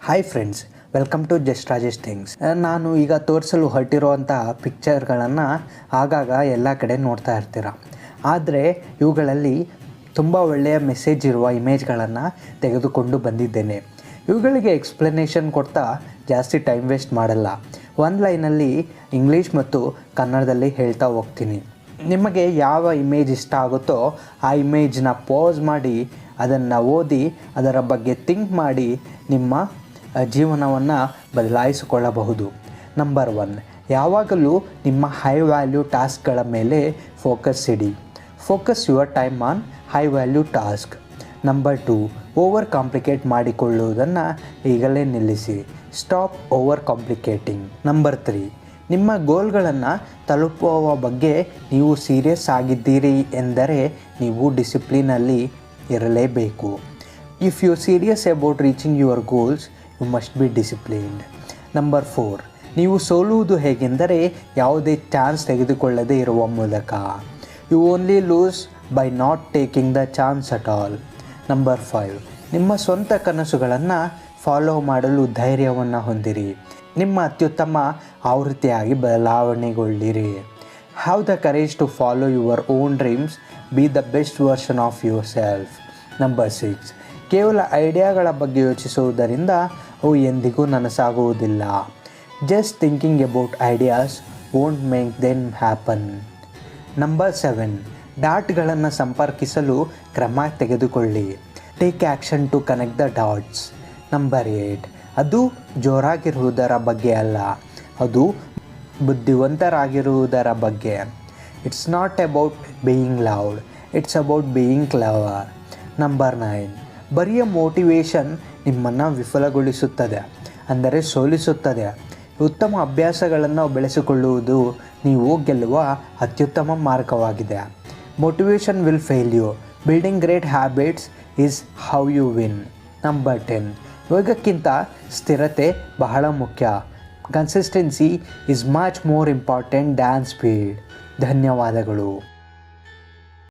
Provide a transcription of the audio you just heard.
Hi friends, welcome to just Rajesh things. ನಾನು ಈಗ ತೋರಿಸಲು ಹೊರಟಿರುವಂಥ ಪಿಕ್ಚರ್ಗಳನ್ನು ಆಗಾಗ ಎಲ್ಲ ಕಡೆ ನೋಡ್ತಾ ಇರ್ತೀರ. ಆದರೆ ಇವುಗಳಲ್ಲಿ ತುಂಬ ಒಳ್ಳೆಯ ಮೆಸೇಜ್ ಇರುವ ಇಮೇಜ್ಗಳನ್ನು ತೆಗೆದುಕೊಂಡು ಬಂದಿದ್ದೇನೆ. ಇವುಗಳಿಗೆ ಎಕ್ಸ್ಪ್ಲನೇಷನ್ ಕೊಡ್ತಾ ಜಾಸ್ತಿ ಟೈಮ್ ವೇಸ್ಟ್ ಮಾಡಲ್ಲ. ಒಂದು ಲೈನಲ್ಲಿ ಇಂಗ್ಲೀಷ್ ಮತ್ತು ಕನ್ನಡದಲ್ಲಿ ಹೇಳ್ತಾ ಹೋಗ್ತೀನಿ. ನಿಮಗೆ ಯಾವ ಇಮೇಜ್ ಇಷ್ಟ ಆಗುತ್ತೋ ಆ ಇಮೇಜ್ನ ಪಾಸ್ ಮಾಡಿ ಅದನ್ನು ಓದಿ ಅದರ ಬಗ್ಗೆ ಥಿಂಕ್ ಮಾಡಿ ನಿಮ್ಮ ಜೀವನವನ್ನು ಬದಲಾಯಿಸಿಕೊಳ್ಳಬಹುದು. ನಂಬರ್ 1, ಯಾವಾಗಲೂ ನಿಮ್ಮ ಹೈ ವ್ಯಾಲ್ಯೂ ಟಾಸ್ಕ್ಗಳ ಮೇಲೆ focus ED. Focus your time on high value task. Number 2, over complicate ಮಾಡಿಕೊಳ್ಳುವುದನ್ನು ಈಗಲೇ ನಿಲ್ಲಿಸಿ. Stop over ಕಾಂಪ್ಲಿಕೇಟಿಂಗ್. ನಂಬರ್ 3, ನಿಮ್ಮ ಗೋಲ್ಗಳನ್ನು ತಲುಪುವ ಬಗ್ಗೆ ನೀವು ಸೀರಿಯಸ್ ಆಗಿದ್ದೀರಿ ಎಂದರೆ ನೀವು ಡಿಸಿಪ್ಲಿನಲ್ಲಿ ಇರಲೇಬೇಕು. If you serious about reaching your goals you must be disciplined. Number 4, ನೀವು ಸೋಲುವುದು ಹೇಗೆಂದರೆ ಯಾವುದೇ ಚಾನ್ಸ್ ತೆಗೆದುಕೊಳ್ಳದೇ ಇರುವ ಮೂಲಕ. You only lose by not taking the chance at all. Number 5, ನಿಮ್ಮ ಸ್ವಂತ ಕನಸುಗಳನ್ನು ಫಾಲೋ ಮಾಡಲು ಧೈರ್ಯವನ್ನು ಹೊಂದಿರಿ. ನಿಮ್ಮ ಅತ್ಯುತ್ತಮ ಆವೃತ್ತಿಯಾಗಿ ಬದಲಾವಣೆಗೊಳ್ಳಿರಿ. Have the courage to follow your own dreams. Be the best version of yourself. Number 6, ಕೇವಲ ಐಡಿಯಾಗಳ ಬಗ್ಗೆ ಯೋಚಿಸುವುದರಿಂದ ಅವು ಎಂದಿಗೂ ನನಸಾಗುವುದಿಲ್ಲ. Just thinking about ideas won't make them happen. Number 7, ಡಾಟ್ಗಳನ್ನು ಸಂಪರ್ಕಿಸಲು ಕ್ರಮ ತೆಗೆದುಕೊಳ್ಳಿ. Take action to connect the dots. Number 8, ಅದು ಜೋರಾಗಿರುವುದರ ಬಗ್ಗೆ ಅಲ್ಲ, ಅದು ಬುದ್ಧಿವಂತರಾಗಿರುವುದರ ಬಗ್ಗೆ. It's not about being loud, it's about being clever. Number 9, ಬರಿಯ ಮೋಟಿವೇಶನ್ ನಿಮ್ಮನ್ನು ವಿಫಲಗೊಳಿಸುತ್ತದೆ, ಅಂದರೆ ಸೋಲಿಸುತ್ತದೆ. ಉತ್ತಮ ಅಭ್ಯಾಸಗಳನ್ನು ಬೆಳೆಸಿಕೊಳ್ಳುವುದು ನೀವು ಗೆಲ್ಲುವ ಅತ್ಯುತ್ತಮ ಮಾರ್ಗವಾಗಿದೆ. Motivation will fail you. Building great habits is how you win. Number 10, ವೇಗಕ್ಕಿಂತ ಸ್ಥಿರತೆ ಬಹಳ ಮುಖ್ಯ. Consistency is much more important than speed. ಧನ್ಯವಾದಗಳು.